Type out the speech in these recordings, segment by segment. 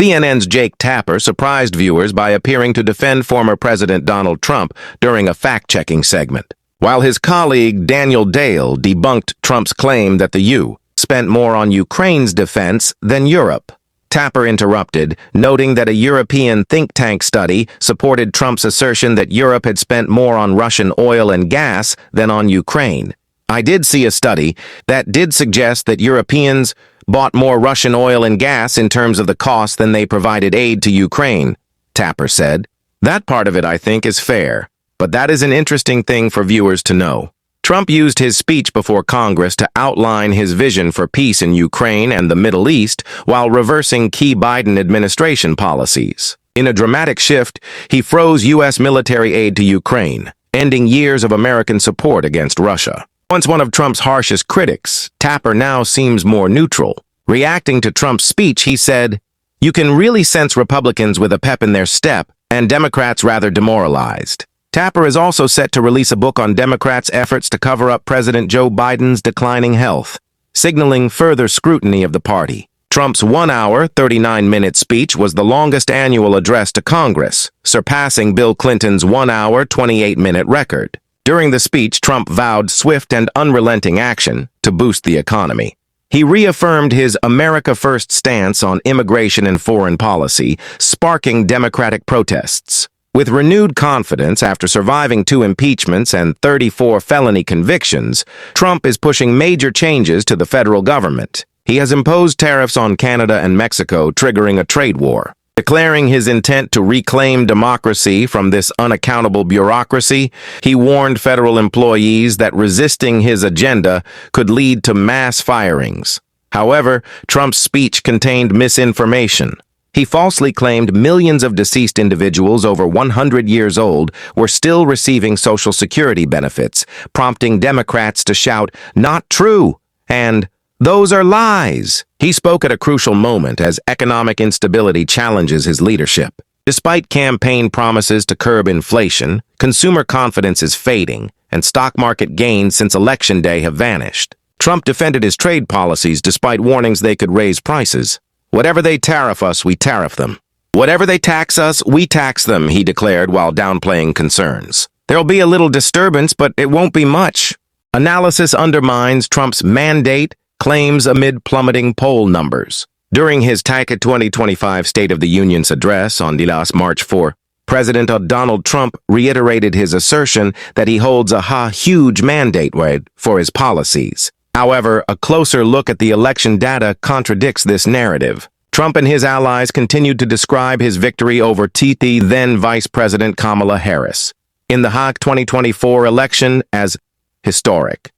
CNN's Jake Tapper surprised viewers by appearing to defend former President Donald Trump during a fact-checking segment, while his colleague Daniel Dale debunked Trump's claim that the U.S. spent more on Ukraine's defense than Europe. Tapper interrupted, noting that a European think tank study supported Trump's assertion that Europe had spent more on Russian oil and gas than on Ukraine. "I did see a study that did suggest that Europeans bought more Russian oil and gas in terms of the cost than they provided aid to Ukraine," Tapper said. "That part of it, I think, is fair, but that is an interesting thing for viewers to know." Trump used his speech before Congress to outline his vision for peace in Ukraine and the Middle East while reversing key Biden administration policies. In a dramatic shift, he froze U.S. military aid to Ukraine, ending years of American support against Russia. Once one of Trump's harshest critics, Tapper now seems more neutral. Reacting to Trump's speech, he said, "You can really sense Republicans with a pep in their step and Democrats rather demoralized." Tapper is also set to release a book on Democrats' efforts to cover up President Joe Biden's declining health, signaling further scrutiny of the party. Trump's 1-hour, 39-minute speech was the longest annual address to Congress, surpassing Bill Clinton's 1-hour, 28-minute record. During the speech, Trump vowed swift and unrelenting action to boost the economy. He reaffirmed his America First stance on immigration and foreign policy, sparking Democratic protests. With renewed confidence after surviving 2 impeachments and 34 felony convictions, Trump is pushing major changes to the federal government. He has imposed tariffs on Canada and Mexico, triggering a trade war. Declaring his intent to reclaim democracy from this unaccountable bureaucracy, he warned federal employees that resisting his agenda could lead to mass firings. However, Trump's speech contained misinformation. He falsely claimed millions of deceased individuals over 100 years old were still receiving Social Security benefits, prompting Democrats to shout, "Not true!" and "Those are lies." He spoke at a crucial moment as economic instability challenges his leadership. Despite campaign promises to curb inflation, consumer confidence is fading, and stock market gains since Election Day have vanished. Trump defended his trade policies despite warnings they could raise prices. "Whatever they tariff us, we tariff them. Whatever they tax us, we tax them," he declared while downplaying concerns. "There'll be a little disturbance, but it won't be much." Analysis undermines Trump's mandate claims amid plummeting poll numbers. During his TICA 2025 State of the Union's address on March 4, President Donald Trump reiterated his assertion that he holds a huge mandate for his policies. However, a closer look at the election data contradicts this narrative. Trump and his allies continued to describe his victory over then Vice President Kamala Harris in the 2024 election as historic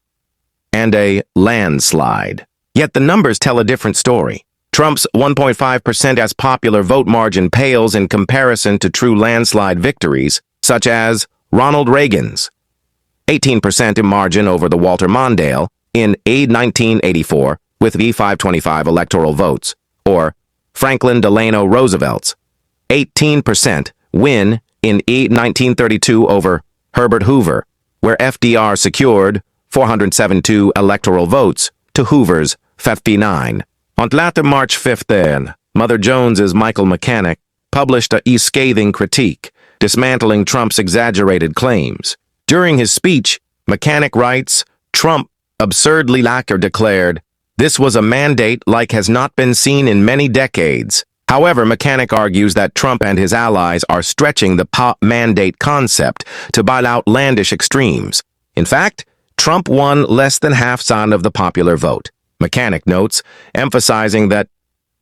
and a landslide. Yet the numbers tell a different story. Trump's 1.5% as popular vote margin pales in comparison to true landslide victories, such as Ronald Reagan's 18% in margin over the Walter Mondale in 1984 with V525 electoral votes, or Franklin Delano Roosevelt's 18% win in 1932 over Herbert Hoover, where FDR secured 472 electoral votes to Hoover's 59. On later March 5th, Mother Jones's Michael Mechanic published a scathing critique, dismantling Trump's exaggerated claims. During his speech, Mechanic writes, Trump absurdly declared, "This was a mandate like has not been seen in many decades." However, Mechanic argues that Trump and his allies are stretching the mandate concept to outlandish extremes. In fact, Trump won less than half of the popular vote. Mechanic notes, emphasizing that,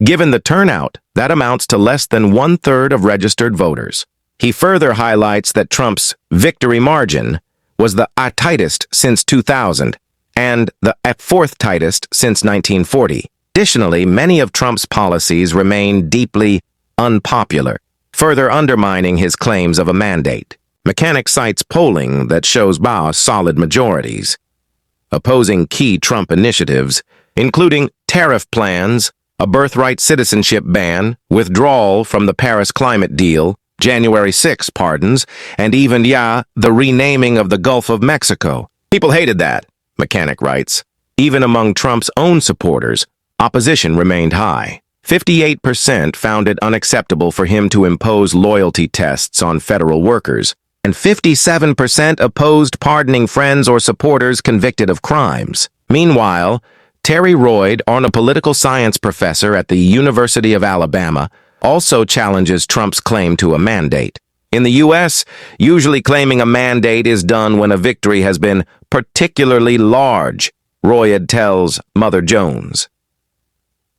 given the turnout, that amounts to less than 1/3 of registered voters. He further highlights that Trump's victory margin was the tightest since 2000 and the 4th tightest since 1940. Additionally, many of Trump's policies remain deeply unpopular, further undermining his claims of a mandate. Mechanic cites polling that shows solid majorities, opposing key Trump initiatives, including tariff plans, a birthright citizenship ban, withdrawal from the Paris climate deal, January 6 pardons, and even, the renaming of the Gulf of Mexico. People hated that, Mechanic writes. Even among Trump's own supporters, opposition remained high. 58% found it unacceptable for him to impose loyalty tests on federal workers, and 57% opposed pardoning friends or supporters convicted of crimes. Meanwhile, Terry Royd, a political science professor at the University of Alabama, also challenges Trump's claim to a mandate. In the U.S., usually claiming a mandate is done when a victory has been particularly large, Royd tells Mother Jones.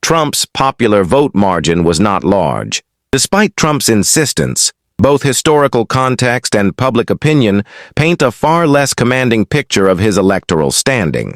Trump's popular vote margin was not large. Despite Trump's insistence, both historical context and public opinion paint a far less commanding picture of his electoral standing.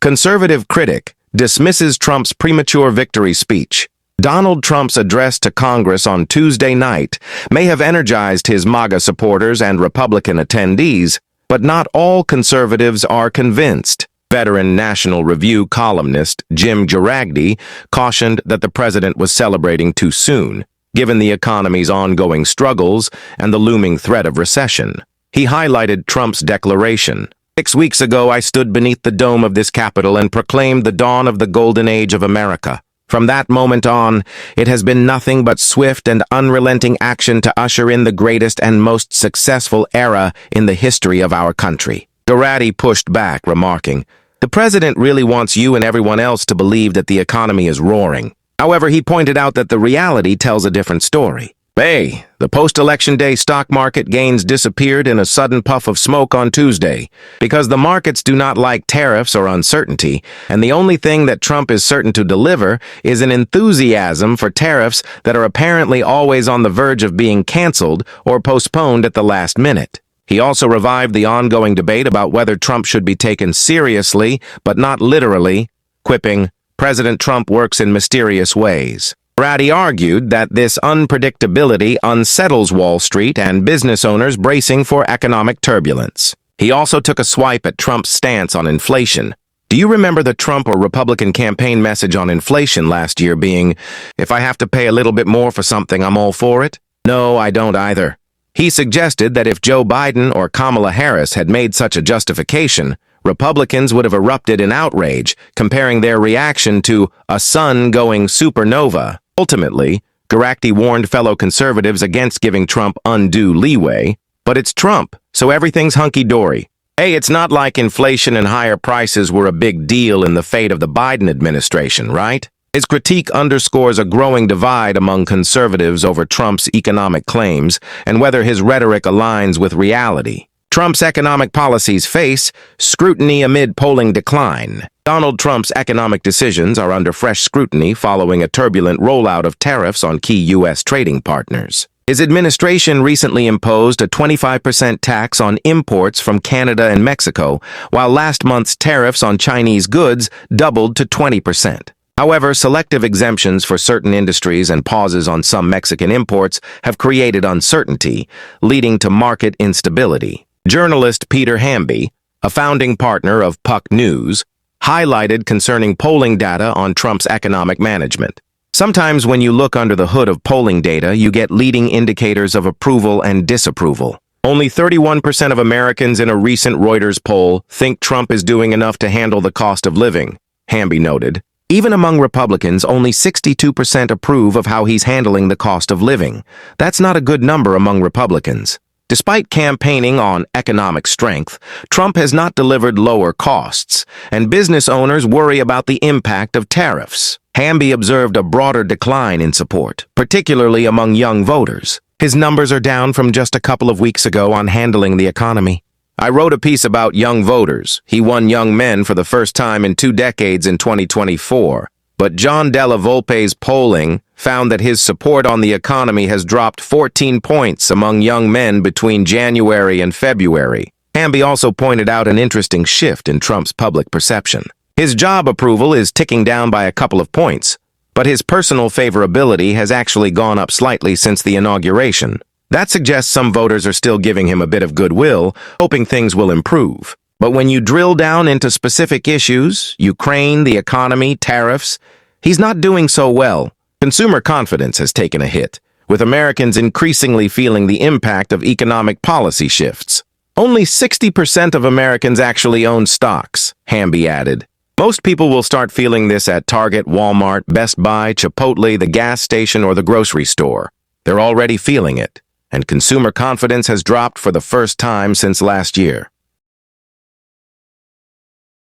Conservative critic dismisses Trump's premature victory speech. Donald Trump's address to Congress on Tuesday night may have energized his MAGA supporters and Republican attendees, but not all conservatives are convinced. Veteran National Review columnist Jim Girardi cautioned that the president was celebrating too soon, given the economy's ongoing struggles and the looming threat of recession. He highlighted Trump's declaration. 6 weeks ago, I stood beneath the dome of this Capitol and proclaimed the dawn of the golden age of America. From that moment on, it has been nothing but swift and unrelenting action to usher in the greatest and most successful era in the history of our country. Girardi pushed back, remarking, "The president really wants you and everyone else to believe that the economy is roaring." However, he pointed out that the reality tells a different story. Hey, the post-election day stock market gains disappeared in a sudden puff of smoke on Tuesday, because the markets do not like tariffs or uncertainty, and the only thing that Trump is certain to deliver is an enthusiasm for tariffs that are apparently always on the verge of being canceled or postponed at the last minute. He also revived the ongoing debate about whether Trump should be taken seriously, but not literally, quipping, "President Trump works in mysterious ways." Girardi argued that this unpredictability unsettles Wall Street and business owners bracing for economic turbulence. He also took a swipe at Trump's stance on inflation. Do you remember the Trump or Republican campaign message on inflation last year being, "If I have to pay a little bit more for something, I'm all for it"? No, I don't either. He suggested that if Joe Biden or Kamala Harris had made such a justification, Republicans would have erupted in outrage, comparing their reaction to a sun going supernova. Ultimately, Girardi warned fellow conservatives against giving Trump undue leeway. But it's Trump, so everything's hunky-dory. Hey, it's not like inflation and higher prices were a big deal in the fate of the Biden administration, right? His critique underscores a growing divide among conservatives over Trump's economic claims and whether his rhetoric aligns with reality. Trump's economic policies face scrutiny amid polling decline. Donald Trump's economic decisions are under fresh scrutiny following a turbulent rollout of tariffs on key U.S. trading partners. His administration recently imposed a 25% tax on imports from Canada and Mexico, while last month's tariffs on Chinese goods doubled to 20%. However, selective exemptions for certain industries and pauses on some Mexican imports have created uncertainty, leading to market instability. Journalist Peter Hamby, a founding partner of Puck News, highlighted concerning polling data on Trump's economic management. Sometimes when you look under the hood of polling data, you get leading indicators of approval and disapproval. Only 31% of Americans in a recent Reuters poll think Trump is doing enough to handle the cost of living, Hamby noted. Even among Republicans, only 62% approve of how he's handling the cost of living. That's not a good number among Republicans. Despite campaigning on economic strength, Trump has not delivered lower costs, and business owners worry about the impact of tariffs. Hamby observed a broader decline in support, particularly among young voters. His numbers are down from just a couple of weeks ago on handling the economy. I wrote a piece about young voters. He won young men for the first time in 2 decades in 2024. But John Della Volpe's polling found that his support on the economy has dropped 14 points among young men between January and February. Hamby also pointed out an interesting shift in Trump's public perception. His job approval is ticking down by a couple of points, but his personal favorability has actually gone up slightly since the inauguration. That suggests some voters are still giving him a bit of goodwill, hoping things will improve. But when you drill down into specific issues, Ukraine, the economy, tariffs, he's not doing so well. Consumer confidence has taken a hit, with Americans increasingly feeling the impact of economic policy shifts. Only 60% of Americans actually own stocks, Hamby added. Most people will start feeling this at Target, Walmart, Best Buy, Chipotle, the gas station, or the grocery store. They're already feeling it, and consumer confidence has dropped for the first time since last year.